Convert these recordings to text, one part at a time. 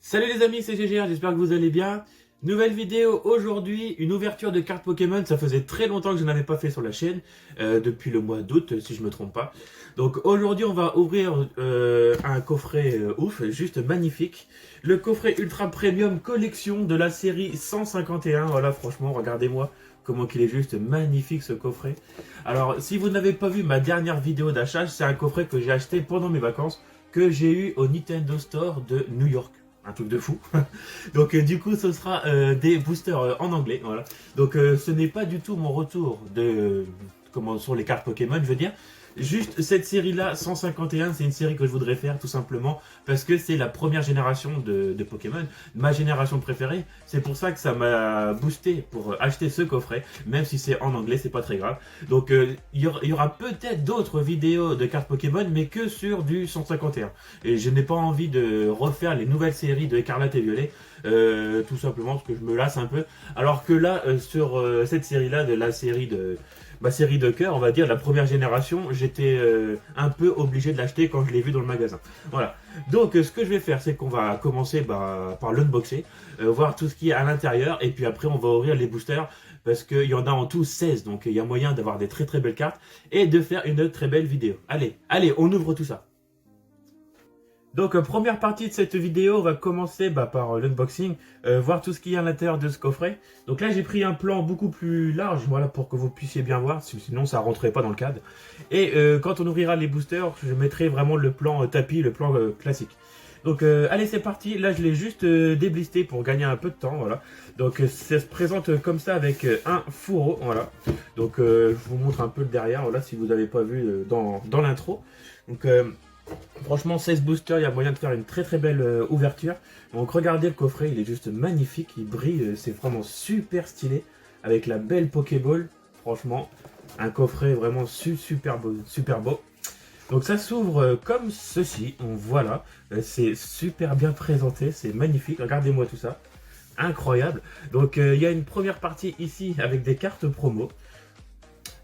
Salut les amis, c'est GGR, j'espère que vous allez bien. Nouvelle vidéo aujourd'hui, une ouverture de cartes Pokémon. Ça faisait très longtemps que je n'avais pas fait sur la chaîne, depuis le mois d'août si je me trompe pas. Donc aujourd'hui on va ouvrir un coffret ouf, juste magnifique. Le coffret Ultra Premium Collection de la série 151. Voilà, franchement, regardez-moi comment qu'il est juste magnifique ce coffret. Alors si vous n'avez pas vu ma dernière vidéo d'achat, c'est un coffret que j'ai acheté pendant mes vacances, que j'ai eu au Nintendo Store de New York. Un truc de fou. Donc du coup ce sera des boosters en anglais, voilà. Donc ce n'est pas du tout mon retour de comment sur les cartes Pokémon, je veux dire. Juste cette série là, 151, c'est une série que je voudrais faire tout simplement parce que c'est la première génération de Pokémon, ma génération préférée. C'est pour ça que ça m'a boosté pour acheter ce coffret, même si c'est en anglais, c'est pas très grave. Donc il y aura peut-être d'autres vidéos de cartes Pokémon, mais que sur du 151. Et je n'ai pas envie de refaire les nouvelles séries de Écarlate et Violet, tout simplement parce que je me lasse un peu. Alors que là, sur cette série-là, de la série de ma série de cœur, on va dire, la première génération, j'étais un peu obligé de l'acheter quand je l'ai vu dans le magasin. Voilà. Donc, ce que je vais faire, c'est qu'on va commencer par l'unboxer, voir tout ce qu'il y a à l'intérieur, et puis après, on va ouvrir les boosters, parce qu'il y en a en tout 16, donc il y a moyen d'avoir des très très belles cartes, et de faire une très belle vidéo. Allez, on ouvre tout ça. Donc première partie de cette vidéo, on va commencer par l'unboxing, voir tout ce qu'il y a à l'intérieur de ce coffret. Donc là j'ai pris un plan beaucoup plus large, voilà, pour que vous puissiez bien voir, sinon ça rentrerait pas dans le cadre. Et quand on ouvrira les boosters, je mettrai vraiment le plan tapis, le plan classique. Donc allez, c'est parti. Là je l'ai juste déblisté pour gagner un peu de temps, voilà. Donc ça se présente comme ça avec un fourreau, voilà. Donc je vous montre un peu le derrière, voilà, si vous n'avez pas vu dans l'intro. Donc franchement, 16 boosters, il y a moyen de faire une très très belle ouverture. Donc regardez le coffret, il est juste magnifique, il brille, c'est vraiment super stylé. Avec la belle Pokéball, franchement, un coffret vraiment super beau, super beau. Donc ça s'ouvre comme ceci, donc voilà, c'est super bien présenté, c'est magnifique, regardez-moi tout ça, incroyable. Donc il y a une première partie ici avec des cartes promo.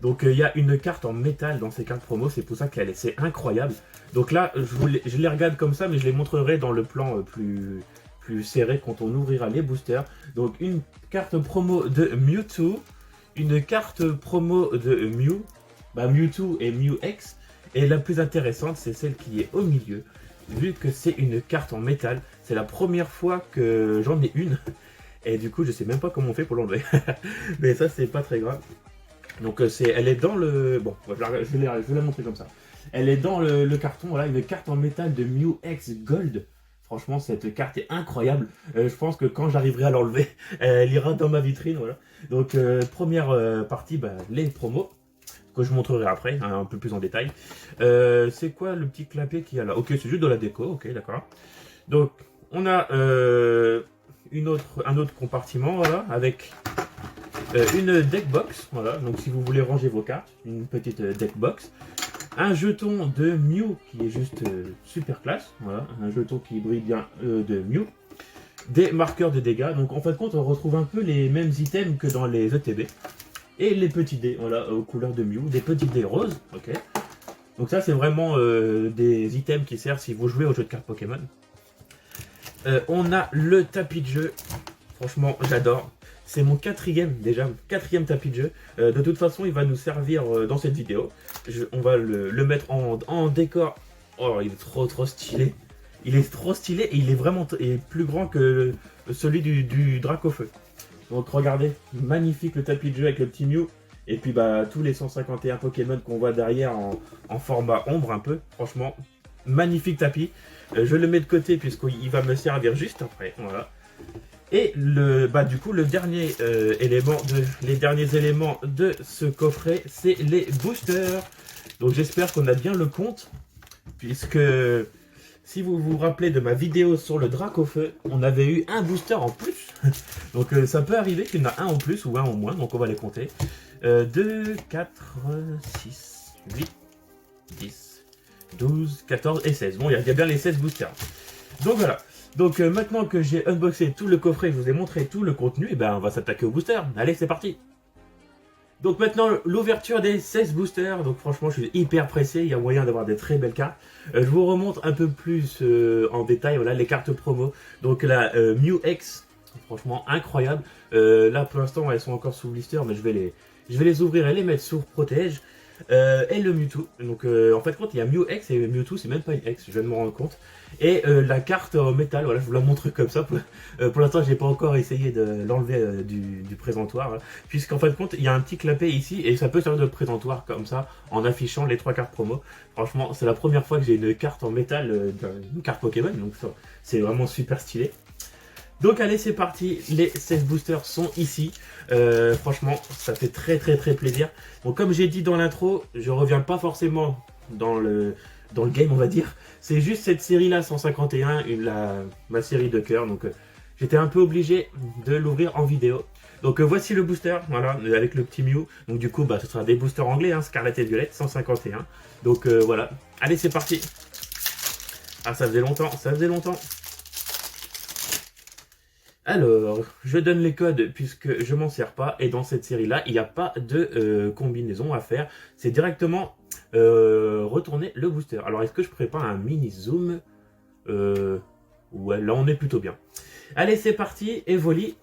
Donc il y a une carte en métal dans ces cartes promo, c'est pour ça qu'elle c'est incroyable. Donc là, je les regarde comme ça, mais je les montrerai dans le plan plus serré quand on ouvrira les boosters. Donc une carte promo de Mewtwo, une carte promo de Mew, Mewtwo et Mew X. Et la plus intéressante, c'est celle qui est au milieu, vu que c'est une carte en métal. C'est la première fois que j'en ai une, et du coup je sais même pas comment on fait pour l'enlever. Mais ça c'est pas très grave. Donc elle est dans le... Bon, je vais la montrer comme ça. Elle est dans le carton, voilà, une carte en métal de Mew X Gold. Franchement, cette carte est incroyable. Je pense que quand j'arriverai à l'enlever, elle ira dans ma vitrine, voilà. Donc première partie, les promos, que je montrerai après, hein, un peu plus en détail. C'est quoi le petit clapet qu'il y a là? Ok, c'est juste de la déco, ok, d'accord. Donc, on a un autre compartiment, voilà, avec... une deck box, voilà, donc si vous voulez ranger vos cartes, une petite deck box. Un jeton de Mew qui est juste super classe, voilà, un jeton qui brille bien de Mew. Des marqueurs de dégâts, donc en fin de compte on retrouve un peu les mêmes items que dans les ETB. Et les petits dés, voilà, aux couleurs de Mew, des petits dés roses, ok. Donc ça c'est vraiment des items qui servent si vous jouez au jeu de cartes Pokémon. On a le tapis de jeu, franchement j'adore. C'est mon quatrième tapis de jeu. De toute façon, il va nous servir dans cette vidéo. On va le mettre en décor. Oh, il est trop stylé. Il est trop stylé et il est vraiment plus grand que celui du Dracofeu. Donc regardez, magnifique le tapis de jeu avec le petit Mew. Et puis tous les 151 Pokémon qu'on voit derrière en format ombre un peu. Franchement, magnifique tapis. Je le mets de côté puisqu'il va me servir juste après. Voilà. Et du coup, les derniers éléments de ce coffret, c'est les boosters. Donc j'espère qu'on a bien le compte, puisque si vous vous rappelez de ma vidéo sur le Dracofeu, on avait eu un booster en plus. Donc ça peut arriver qu'il y en a un en plus ou un en moins, donc on va les compter. 2, 4, 6, 8, 10, 12, 14 et 16. Bon, il y a bien les 16 boosters. Donc voilà. Donc maintenant que j'ai unboxé tout le coffret, je vous ai montré tout le contenu, et on va s'attaquer au booster. Allez, c'est parti. Donc maintenant, l'ouverture des 16 boosters. Donc franchement, je suis hyper pressé. Il y a moyen d'avoir des très belles cartes. Je vous remontre un peu plus en détail, voilà, les cartes promo. Donc la Mew X, franchement incroyable. Là, pour l'instant, elles sont encore sous blister, mais je vais les ouvrir et les mettre sous protège. Et le Mewtwo. Donc en fait, quand il y a Mew X et Mewtwo, c'est même pas une X, je viens de me rendre compte. Et la carte en métal, voilà, je vous la montre comme ça. Pour l'instant, j'ai pas encore essayé de l'enlever du présentoir, voilà. Puisqu'en fin de compte, il y a un petit clapet ici et ça peut servir de présentoir comme ça en affichant les 3 cartes promo. Franchement, c'est la première fois que j'ai une carte en métal, une carte Pokémon, donc c'est vraiment super stylé. Donc allez, c'est parti, les 16 boosters sont ici. Franchement, ça fait très plaisir. Bon, comme j'ai dit dans l'intro, je reviens pas forcément dans le game, on va dire. C'est juste cette série-là, 151, ma série de cœur. Donc j'étais un peu obligé de l'ouvrir en vidéo. Donc voici le booster, voilà, avec le petit Mew. Donc du coup, bah, ce sera des boosters anglais, hein, Scarlet et Violet, 151. Donc voilà, allez, c'est parti. Ah, ça faisait longtemps, ça faisait longtemps. Alors, je donne les codes puisque je m'en sers pas. Et dans cette série-là, il n'y a pas de combinaison à faire. C'est directement retourner le booster. Alors, est-ce que je prépare un mini zoom Ouais, là, on est plutôt bien. Allez, c'est parti. Evoli,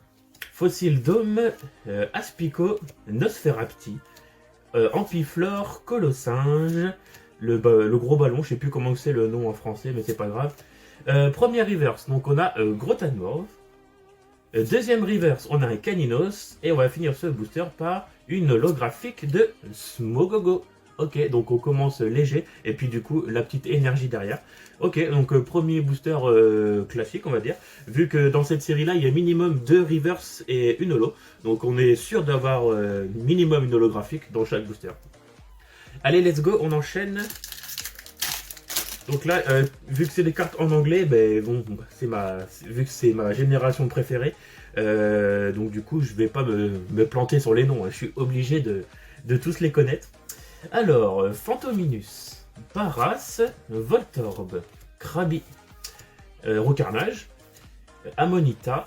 Fossil Dome, Aspico, Nosferapti, Ampiflore, Colossinge, le gros ballon. Je sais plus comment c'est le nom en français, mais c'est pas grave. Première reverse, donc on a Grotanmorph. Deuxième reverse, on a un Caninos. Et on va finir ce booster par une holographique de Smogogo. Ok, donc on commence léger. Et puis du coup, la petite énergie derrière. Ok, donc premier booster classique, on va dire. Vu que dans cette série-là, il y a minimum 2 reverse et une holo. Donc on est sûr d'avoir minimum une holographique dans chaque booster. Allez, let's go, on enchaîne. Donc là, vu que c'est des cartes en anglais, ben bon, vu que c'est ma génération préférée, donc du coup, je vais pas me planter sur les noms, hein. Je suis obligé de tous les connaître. Alors, Phantominus, Paras, Voltorb, Krabi, Rocarnage, Amonita,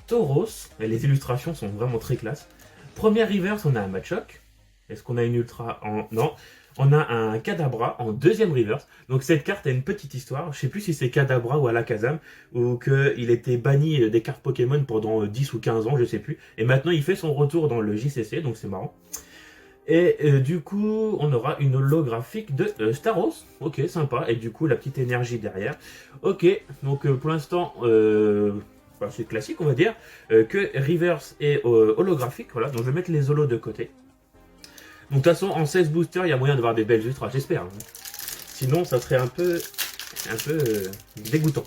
Tauros. Et les illustrations sont vraiment très classe. Première reverse, on a un Machoke. Est-ce qu'on a une ultra en... Non. On a un Kadabra en deuxième reverse. Donc cette carte a une petite histoire. Je sais plus si c'est Kadabra ou Alakazam, ou qu'il était banni des cartes Pokémon pendant 10 ou 15 ans, je sais plus. Et maintenant il fait son retour dans le JCC, donc c'est marrant. Et du coup, on aura une holographique de Staros. Ok, sympa. Et du coup, la petite énergie derrière. Ok, donc pour l'instant... Enfin, c'est classique, on va dire, que reverse et holographique. Voilà, donc je vais mettre les holos de côté. Donc de toute façon, en 16 boosters, il y a moyen d'avoir des belles ultras, j'espère. Hein. Sinon, ça serait un peu dégoûtant.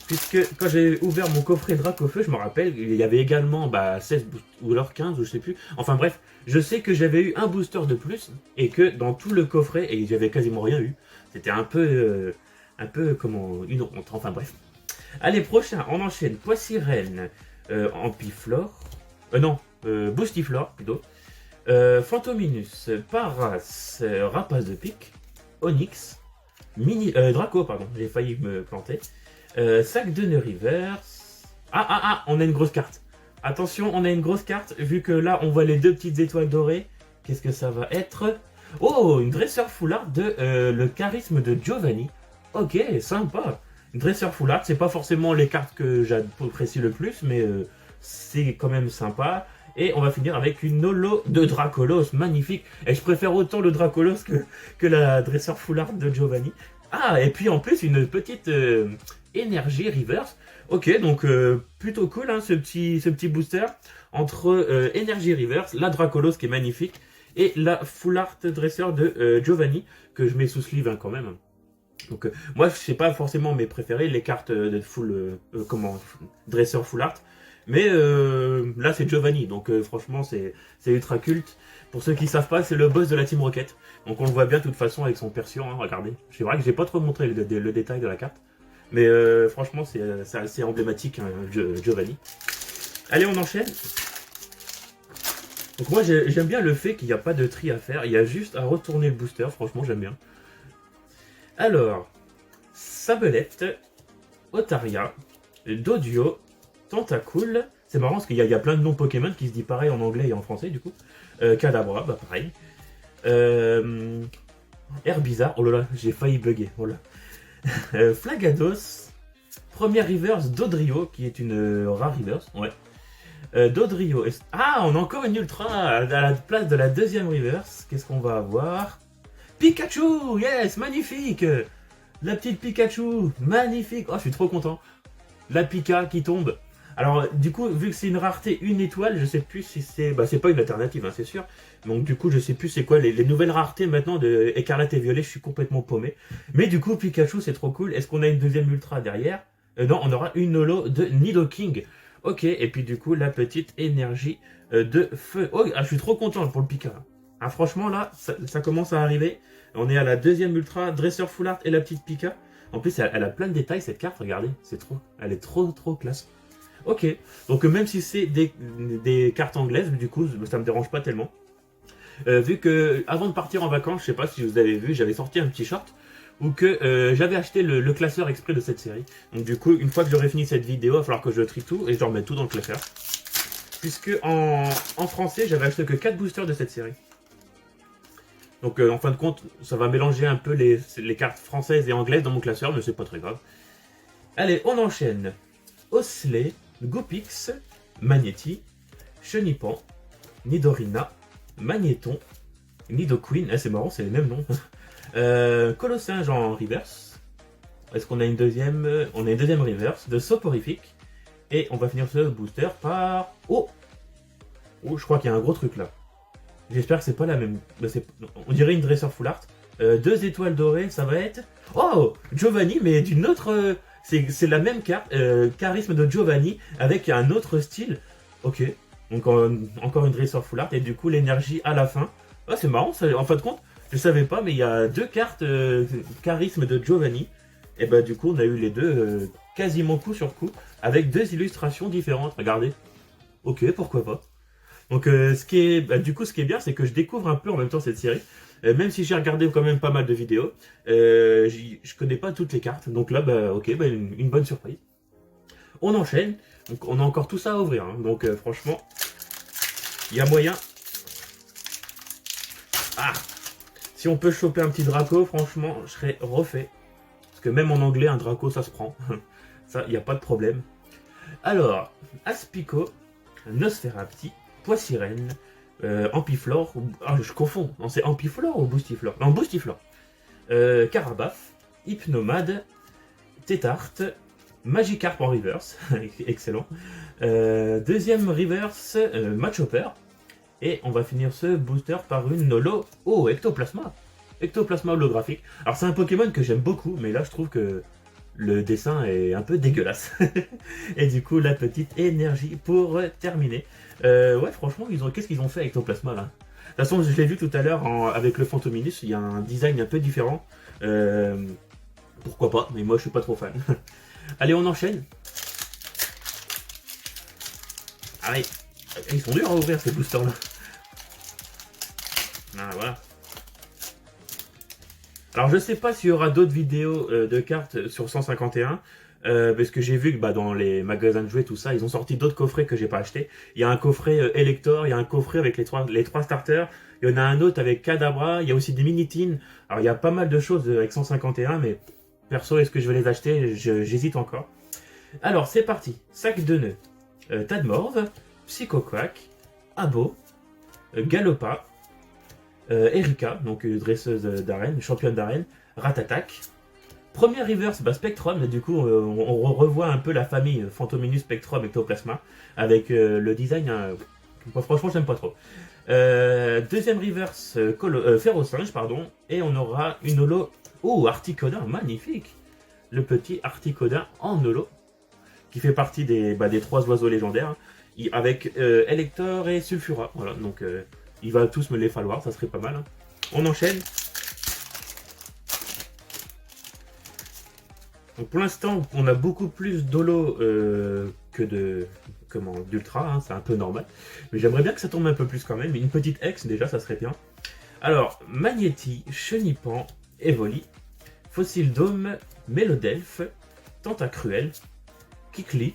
Puisque quand j'ai ouvert mon coffret Dracofeu, je me rappelle, il y avait également 16 ou alors 15, ou je sais plus. Enfin bref, je sais que j'avais eu un booster de plus et que dans tout le coffret, et j'avais quasiment rien eu. C'était un peu comment, une honte. Enfin bref. Allez, prochain, on enchaîne. Poissirène, Ampiflore, Boostiflore plutôt. Phantominus, Paras, Rapace de pique, Onyx, Draco, pardon, j'ai failli me planter. Sac de Neuriverse. On a une grosse carte. Attention, on a une grosse carte, vu que là on voit les 2 petites étoiles dorées. Qu'est-ce que ça va être? Oh, une dresseur foulard de le charisme de Giovanni. Ok, sympa. Une dresseur foulard, c'est pas forcément les cartes que j'apprécie le plus, mais c'est quand même sympa. Et on va finir avec une holo de Dracolos, magnifique. Et je préfère autant le Dracolos que la dresseur foulard de Giovanni. Ah, et puis en plus, une petite énergie reverse. Ok, donc plutôt cool, hein, ce petit booster. Entre énergie reverse, la Dracolos qui est magnifique, et la foulard dresseur de Giovanni, que je mets sous sleeve hein, quand même. Donc moi, je sais pas forcément mes préférés, les cartes de dresseur full art. Mais là, c'est Giovanni, donc franchement, c'est ultra culte. Pour ceux qui savent pas, c'est le boss de la Team Rocket. Donc on le voit bien de toute façon avec son persion, hein, regardez. C'est vrai que j'ai pas trop montré le détail de la carte. Mais franchement, c'est assez emblématique, hein, Giovanni. Allez, on enchaîne. Donc moi, j'aime bien le fait qu'il n'y a pas de tri à faire. Il y a juste à retourner le booster, franchement, j'aime bien. Alors, Sabelette, Otaria, Dodio, Tentacool, C'est marrant parce qu'il y a plein de noms Pokémon qui se dit pareil en anglais et en français du coup. Kadabra, bah pareil. Air bizarre, oh là là, j'ai failli bugger. Oh là. Flagados, première reverse Dodrio, qui est une rare reverse, ouais. Dodrio, ah, on a encore une ultra à la place de la deuxième reverse. Qu'est-ce qu'on va avoir? Pikachu, yes, magnifique. La petite Pikachu, magnifique. Oh, je suis trop content. La Pika qui tombe. Alors, du coup, vu que c'est une rareté une étoile, je sais plus si c'est... Bah, c'est pas une alternative, hein, c'est sûr. Donc, du coup, je sais plus c'est quoi les nouvelles raretés maintenant de Écarlate et Violet. Je suis complètement paumé. Mais du coup, Pikachu, c'est trop cool. Est-ce qu'on a une deuxième ultra derrière? Non, on aura une holo de Nidoking. Ok, et puis du coup, la petite énergie de feu. Oh, ah, je suis trop content pour le Pika. Ah, franchement, là, ça commence à arriver. On est à la deuxième ultra, Dresseur Full Art et la petite Pika. En plus, elle a plein de détails, cette carte, regardez. C'est trop, elle est trop classe. Ok, donc même si c'est des cartes anglaises, du coup, ça me dérange pas tellement. Vu que, avant de partir en vacances, je sais pas si vous avez vu, j'avais sorti un petit short où que j'avais acheté le classeur exprès de cette série. Donc du coup, une fois que j'aurai fini cette vidéo, il va falloir que je trie tout et je remets tout dans le classeur. Puisque en français, j'avais acheté que 4 boosters de cette série. Donc en fin de compte, ça va mélanger un peu les cartes françaises et anglaises dans mon classeur, mais c'est pas très grave. Allez, on enchaîne. Osley, Gopix, Magnéti, Chenipan, Nidorina, Magnéton, Nidoqueen, c'est marrant, c'est les mêmes noms. Colossinge en reverse. Est-ce qu'on a une deuxième? On a une deuxième reverse de Soporifique. Et on va finir ce booster par... Oh, je crois qu'il y a un gros truc là. J'espère que c'est pas la même. On dirait une Dresseur Full Art. 2 étoiles dorées, ça va être... Oh, Giovanni, mais d'une autre... C'est la même carte, charisme de Giovanni, avec un autre style. Ok, donc encore une Dresseur Full Art, et du coup l'énergie à la fin. Ah, c'est marrant, ça, en fin de compte, je savais pas, mais il y a 2 cartes charisme de Giovanni. Et bah du coup on a eu les deux quasiment coup sur coup, avec 2 illustrations différentes, regardez. Ok, pourquoi pas. Donc du coup ce qui est bien, c'est que je découvre un peu en même temps cette série. Même si j'ai regardé quand même pas mal de vidéos, je connais pas toutes les cartes. Donc là, bah, ok, bah, une bonne surprise. On enchaîne. Donc on a encore tout ça à ouvrir. Hein. Donc franchement, il y a moyen. Ah, si on peut choper un petit Draco, franchement, je serais refait. Parce que même en anglais, un Draco, ça se prend. Ça, il n'y a pas de problème. Alors, Aspico, Nosferapti, Poissirène, Ampiflore, je confonds, non c'est Ampiflore ou Boostiflore? Non, Boostiflore. Carabaf, Hypnomade, Tétarte, Magikarp en reverse, excellent. Deuxième reverse, Machopper. Et on va finir ce booster par une holo. Oh, Ectoplasma. Ectoplasma holographique. Alors c'est un Pokémon que j'aime beaucoup, mais là je trouve que le dessin est un peu dégueulasse. Et du coup, la petite énergie pour terminer. Ouais, franchement, qu'est-ce qu'ils ont fait avec Ectoplasma là? De toute façon, je l'ai vu tout à l'heure avec le Fantominus, il y a un design un peu différent. Pourquoi pas, mais moi je suis pas trop fan. Allez, on enchaîne. Allez, ils sont durs à ouvrir ces boosters là. Ah, voilà. Alors je sais pas s'il y aura d'autres vidéos de cartes sur 151. Parce que j'ai vu que dans les magasins de jouets, tout ça, ils ont sorti d'autres coffrets que j'ai pas acheté. Il y a un coffret Elector, il y a un coffret avec les trois starters, il y en a un autre avec Kadabra, il y a aussi des Minitines. Alors il y a pas mal de choses avec 151, mais perso, est-ce que je vais les acheter? J'hésite encore. Alors c'est parti, sac de nœuds, Tadmorve, Psychoquack, Abo, Galopa, Erika, donc dresseuse d'arène, championne d'arène, Ratatak. Première reverse, Spectrum, du coup on revoit un peu la famille Fantominus, Spectrum, Ectoplasma, avec le design, franchement j'aime pas trop. Deuxième reverse, Ferrosinge, pardon, et on aura une holo, oh Articodin, magnifique. Le petit Articodin en holo, qui fait partie des 3 oiseaux légendaires, avec Elector et Sulfura, voilà, donc il va tous me les falloir, ça serait pas mal. Hein. On enchaîne. Donc pour l'instant, on a beaucoup plus d'holo que d'ultra, hein, c'est un peu normal. Mais j'aimerais bien que ça tombe un peu plus quand même. Une petite X déjà, ça serait bien. Alors, Magnéti, Chenipan, Evoli, Fossil Dome, Mélodelphe, Tentacruel, Kikli,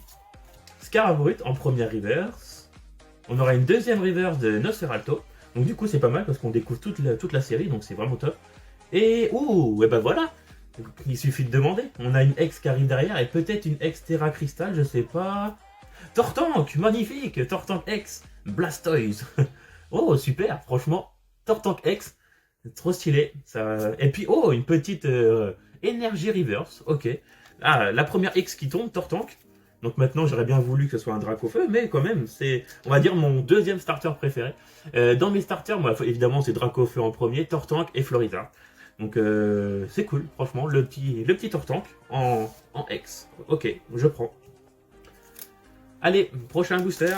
Scarabrut en première reverse. On aura une deuxième reverse de Nosferalto. Donc du coup c'est pas mal parce qu'on découvre toute la série, donc c'est vraiment top. Et ouh, et ben voilà. Il suffit de demander. On a une ex qui arrive derrière et peut-être une ex Terra Crystal, je sais pas. Tortank, magnifique, Tortank X, Blastoise. Oh super, franchement, Tortank X, trop stylé. Ça... Et puis oh, une petite énergie reverse, ok. Ah, la première X qui tombe, Tortank. Donc maintenant j'aurais bien voulu que ce soit un Dracofeu, mais quand même c'est, on va dire, mon deuxième starter préféré. Dans mes starters, moi évidemment c'est Dracofeu en premier, Tortank et Florida. Donc c'est cool, franchement, le petit Tortank en X. Ok, je prends. Allez, prochain booster.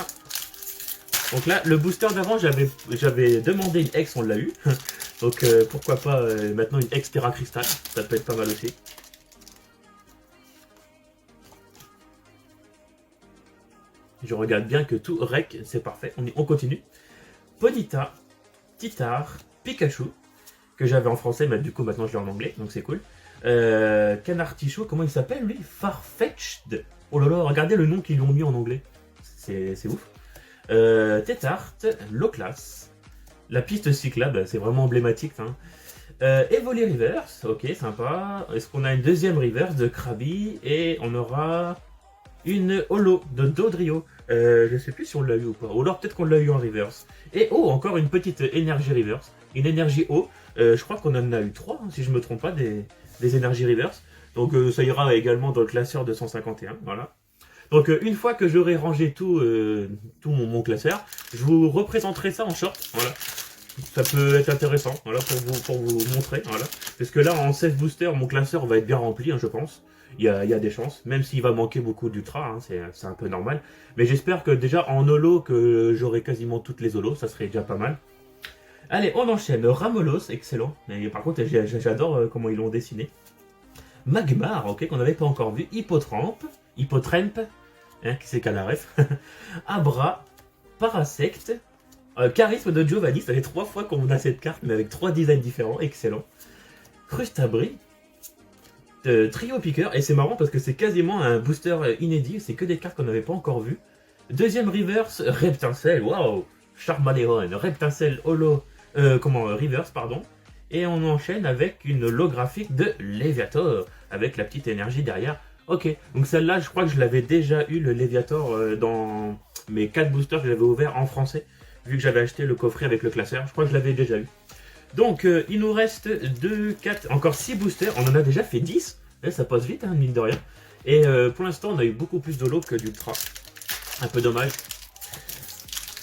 Donc là, le booster d'avant, j'avais demandé une X, on l'a eu. Donc pourquoi pas maintenant une X Terra Crystal, ça peut être pas mal aussi. Je regarde bien que tout rec, c'est parfait. On continue. Ponyta, Titar, Pikachu, que j'avais en français, mais du coup maintenant je l'ai en anglais, donc c'est cool. Canartichaud, comment il s'appelle lui? Farfetch'd. Oh là là, regardez le nom qu'ils lui ont mis en anglais. C'est ouf. Tétart, Loclas. La piste cyclable, c'est vraiment emblématique. Hein. Evoli Reverse, ok, sympa. Est-ce qu'on a une deuxième reverse de Krabi? Et on aura une holo de Dodrio. Je sais plus si on l'a eu ou pas. Ou alors peut-être qu'on l'a eu en reverse. Et oh, encore une petite énergie reverse. Une énergie eau. Je crois qu'on en a eu 3, hein, si je me trompe pas, des énergies reverse. Donc ça ira également dans le classeur de 151. Voilà. Donc une fois que j'aurai rangé tout mon classeur, je vous représenterai ça en short. Voilà. Ça peut être intéressant, voilà, pour vous montrer. Voilà. Parce que là, en 16 boosters, mon classeur va être bien rempli, hein, je pense. Il y a des chances, même s'il va manquer beaucoup d'ultra, hein, c'est un peu normal. Mais j'espère que déjà en holo, que j'aurai quasiment toutes les holos, ça serait déjà pas mal. Allez, on enchaîne. Ramolos, excellent. Mais par contre, j'adore comment ils l'ont dessiné. Magmar, ok, qu'on n'avait pas encore vu. Hippotrampe, hein, qui c'est qu'à la ref. Abra, Parasect, Charisme de Giovanni, ça fait 3 fois qu'on a cette carte, mais avec 3 designs différents, excellent. Crustabri, Trio Piqueur, et c'est marrant parce que c'est quasiment un booster inédit, c'est que des cartes qu'on n'avait pas encore vues. Deuxième reverse, Reptincelle, waouh, Charmaléon, Reptincelle holo, reverse, pardon. Et on enchaîne avec une holographique de Léviator, avec la petite énergie derrière. Ok, donc celle-là, je crois que je l'avais déjà eu, le Léviator, dans mes 4 boosters que j'avais ouverts en français, vu que j'avais acheté le coffret avec le classeur. Je crois que je l'avais déjà eu. Donc, il nous reste 2, 4, encore 6 boosters. On en a déjà fait 10. Là, ça passe vite, hein, mine de rien. Et pour l'instant, on a eu beaucoup plus d'holo que d'ultra. Un peu dommage.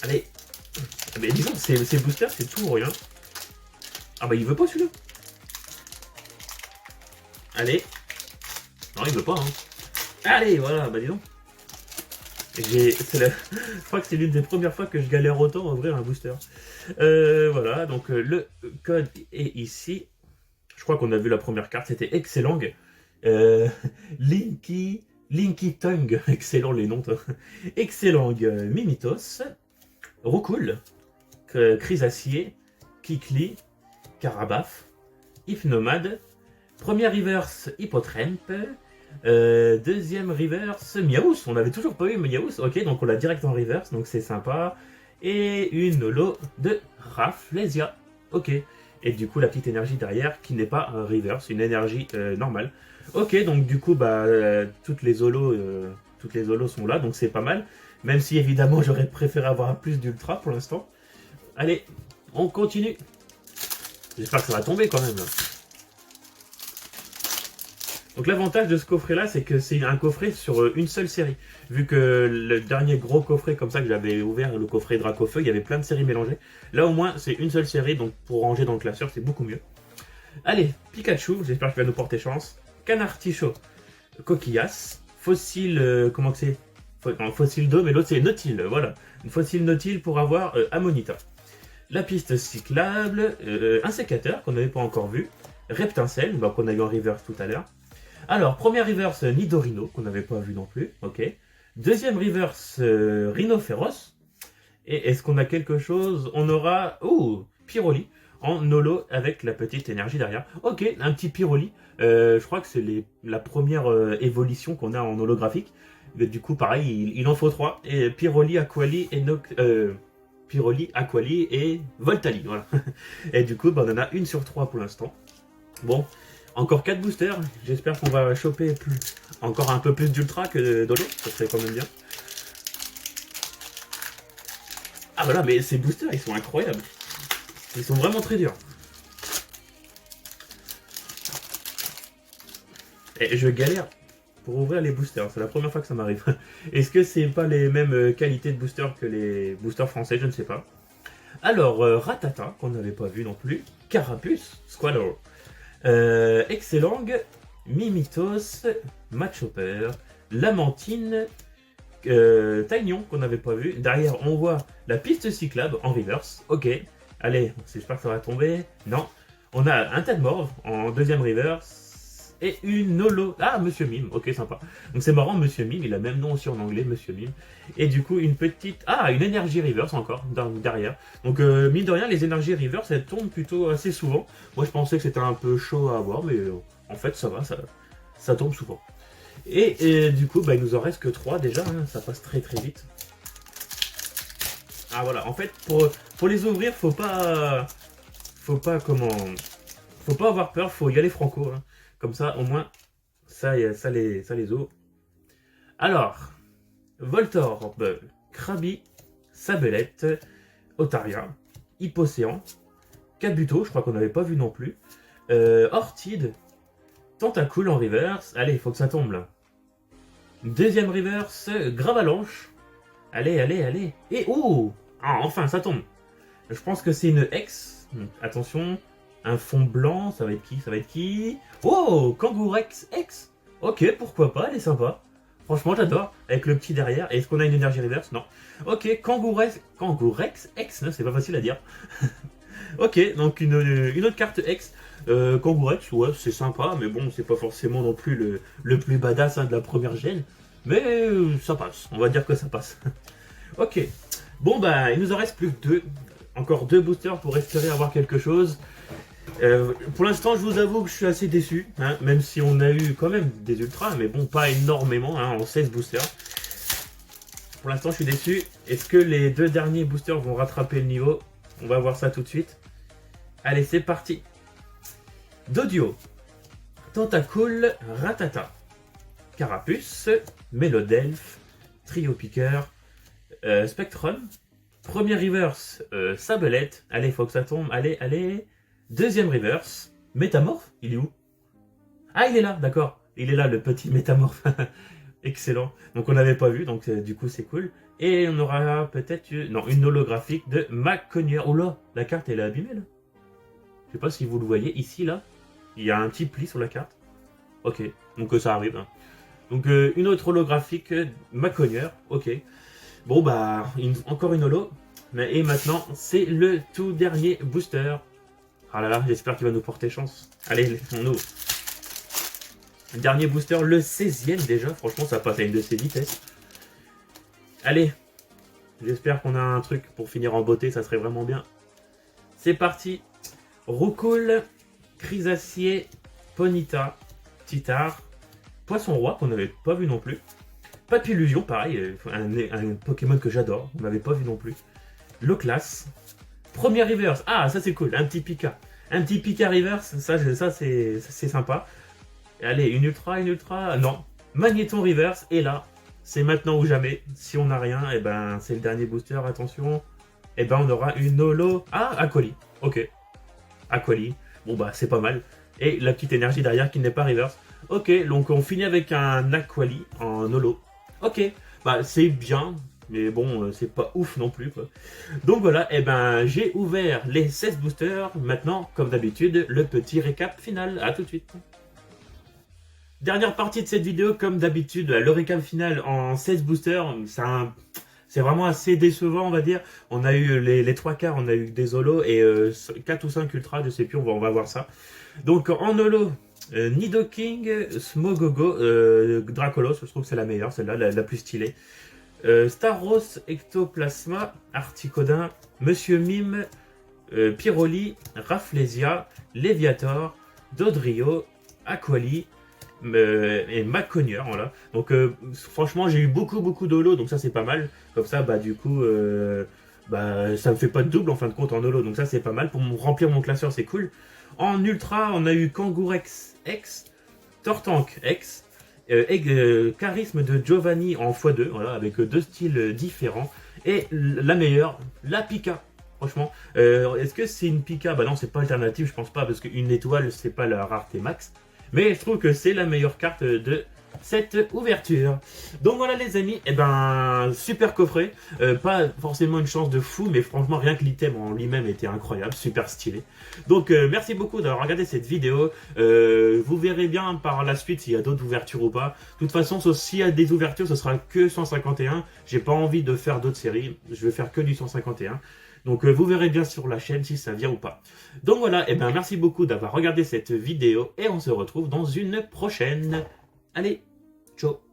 Allez. Mais disons, ces boosters, c'est tout ou rien. Ah bah, il veut pas celui-là. Allez. Non, il veut pas, hein. Allez, voilà, bah dis donc. Je crois que c'est l'une des premières fois que je galère autant à ouvrir un booster. Voilà, donc le code est ici. Je crois qu'on a vu la première carte, c'était excellent. Linky Tongue, excellent les noms. Excellent Mimitos, Roucoule, Chrysacier, Kikli, Carabaf, Hypnomade, première reverse Hippotrampe, deuxième reverse Miaous, on n'avait toujours pas eu Miaous, ok, donc on l'a direct en reverse, donc c'est sympa. Et une holo de Rafflesia, ok. Et du coup la petite énergie derrière qui n'est pas un reverse, une énergie normale. Ok, donc du coup bah toutes les holos sont là, donc c'est pas mal. Même si évidemment j'aurais préféré avoir plus d'ultra pour l'instant. Allez, on continue. J'espère que ça va tomber quand même. Donc l'avantage de ce coffret là, c'est que c'est un coffret sur une seule série. Vu que le dernier gros coffret comme ça que j'avais ouvert, le coffret Dracofeu, il y avait plein de séries mélangées. Là au moins c'est une seule série, donc pour ranger dans le classeur c'est beaucoup mieux. Allez, Pikachu, j'espère qu'il va nous porter chance. Canartichaud, Coquillas, Fossile, comment que c'est, Fossile d'eau, mais l'autre c'est Nautile, voilà. Une Fossile Nautile pour avoir Ammonita. La piste cyclable, un sécateur qu'on n'avait pas encore vu. Reptincelle, bah, qu'on a eu en reverse tout à l'heure. Alors, première reverse Nidorino, qu'on n'avait pas vu non plus, ok. Deuxième reverse Rhinophéros. Et est-ce qu'on a quelque chose? On aura, Pyroli, en holo avec la petite énergie derrière. Ok, un petit Pyroli. Je crois que c'est la première évolution qu'on a en holographique. Mais du coup, pareil, il en faut 3. Et Pyroli, Aquali et Pyroli, Aquali et Voltali. Voilà. Et du coup, bah, on en a une sur 3 pour l'instant. Bon, encore 4 boosters. J'espère qu'on va choper encore un peu plus d'ultra que d'holo. Ça serait quand même bien. Ah voilà, mais ces boosters, ils sont incroyables. Ils sont vraiment très durs. Et je galère pour ouvrir les boosters. C'est la première fois que ça m'arrive. Est-ce que c'est pas les mêmes qualités de boosters que les boosters français? Je ne sais pas. Alors, Ratata, qu'on n'avait pas vu non plus. Carapuce, Squallow. Excellang, Mimitos, Machopper, Lamantine, Taignon, qu'on n'avait pas vu. Derrière, on voit la piste cyclable en reverse. Ok. Allez, j'espère que ça va tomber. Non. On a un Tadmorph en deuxième reverse. Et une holo. Ah, Monsieur Mime. Ok, sympa. Donc c'est marrant, Monsieur Mime. Il a même nom aussi en anglais, Monsieur Mime. Et du coup, une petite... Ah, une énergie reverse encore, derrière. Donc, mine de rien, les énergies reverse, elles tombent plutôt assez souvent. Moi, je pensais que c'était un peu chaud à avoir, mais en fait, ça va, ça tombe souvent. Et du coup, bah, il nous en reste que 3 déjà. Hein, ça passe très très vite. Ah, voilà. En fait, pour les ouvrir, faut pas avoir peur, faut y aller franco. Hein. Comme ça, au moins, ça les ouvre. Alors, Voltorb, Krabi, Sabelette, Otaria, Hippocéan, Kabuto, je crois qu'on n'avait pas vu non plus, Ortide, Tentacool en reverse. Allez, il faut que ça tombe là. Deuxième reverse, Gravalanche. Allez, allez, allez. Et oh, ah, enfin, ça tombe. Je pense que c'est une X. Attention. Un fond blanc, ça va être qui? Ça va être qui? Oh, Kangourex X. Ok, pourquoi pas, elle est sympa. Franchement, j'adore. Avec le petit derrière. Est-ce qu'on a une énergie reverse? Non. Ok, Kangourex X, c'est pas facile à dire. Ok, donc une autre carte X. Kangourex, ouais, c'est sympa, mais bon, c'est pas forcément non plus le plus badass hein, de la première gêne. Mais ça passe, on va dire que ça passe. Ok, bon bah, il nous en reste plus que 2. Encore 2 boosters pour espérer avoir quelque chose. Pour l'instant, je vous avoue que je suis assez déçu, hein, même si on a eu quand même des ultras, mais bon, pas énormément, hein, en 16 boosters. Pour l'instant, je suis déçu. Est-ce que les 2 derniers boosters vont rattraper le niveau? On va voir ça tout de suite. Allez, c'est parti. Dodio, Tentacool, Ratata, Carapuce, Mélodelph, Trio Piqueur, Spectrum, premier reverse, Sabelette. Allez, faut que ça tombe. Allez, allez. Deuxième reverse, Métamorphe. Il est où? Ah, il est là, d'accord. Il est là, le petit Métamorphe. Excellent. Donc, on n'avait pas vu, donc du coup, c'est cool. Et on aura peut-être une holographique de Maconière. Oh là, la carte, elle est abîmée, là. Je sais pas si vous le voyez, ici, là. Il y a un petit pli sur la carte. Ok, donc ça arrive. Hein. Donc, une autre holographique, Maconière. Ok. Bon, bah, encore une holo. Et maintenant, c'est le tout dernier booster. Ah là là, j'espère qu'il va nous porter chance. Allez, on ouvre. Dernier booster, le 16e déjà. Franchement, ça passe à une de ses vitesses. Allez. J'espère qu'on a un truc pour finir en beauté, ça serait vraiment bien. C'est parti. Roucoule, Chrysacier, Ponyta, Titar, Poisson Roi, qu'on n'avait pas vu non plus. Papillusion, pareil, un Pokémon que j'adore, on n'avait pas vu non plus. Loclas, premier reverse, ah ça c'est cool, un petit Pika. Un petit Pika reverse, ça c'est sympa. Allez, une ultra, non. Magnéton reverse, et là, c'est maintenant ou jamais. Si on n'a rien, et ben c'est le dernier booster, attention. Et ben on aura une holo. Ah, Aquali, ok. Aquali, bon bah c'est pas mal. Et la petite énergie derrière qui n'est pas reverse. Ok, donc on finit avec un Aquali en holo. Ok, bah c'est bien, mais bon, c'est pas ouf non plus quoi. Donc voilà, et ben j'ai ouvert les 16 boosters. Maintenant, comme d'habitude, le petit récap final. A tout de suite. Dernière partie de cette vidéo, comme d'habitude, le récap final en 16 boosters. C'est vraiment assez décevant, on va dire. On a eu les 3 quarts, on a eu des holos et 4 ou 5 ultras, je sais plus, on va voir ça. Donc en holo, Nidoking, Smogogo, Dracolos, je trouve que c'est la meilleure, celle-là, la plus stylée. Staros, Ectoplasma, Articodin, Monsieur Mime, Pyroli, Rafflesia, Léviator, Dodrio, Aquali, et Macognier, voilà. Donc franchement j'ai eu beaucoup d'holo, donc ça c'est pas mal. Comme ça bah du coup ça me fait pas de double en fin de compte en holo, donc ça c'est pas mal. Pour remplir mon classeur c'est cool. En ultra on a eu Kangourex X, Tortank X, charisme de Giovanni en x2, voilà, avec deux styles différents. Et la meilleure, la Pika. Franchement, est-ce que c'est une Pika? Bah non, c'est pas alternative, je pense pas, parce qu'une étoile, c'est pas la rareté max. Mais je trouve que c'est la meilleure carte de cette ouverture. Donc voilà les amis, et ben super coffret, pas forcément une chance de fou, mais franchement rien que l'item en lui-même était incroyable, super stylé. Donc merci beaucoup d'avoir regardé cette vidéo, vous verrez bien par la suite s'il y a d'autres ouvertures ou pas. De toute façon, s'il y a des ouvertures, ce sera que 151, j'ai pas envie de faire d'autres séries, je vais faire que du 151. Donc vous verrez bien sur la chaîne si ça vient ou pas. Donc voilà, et ben merci beaucoup d'avoir regardé cette vidéo et on se retrouve dans une prochaine. Allez, ciao.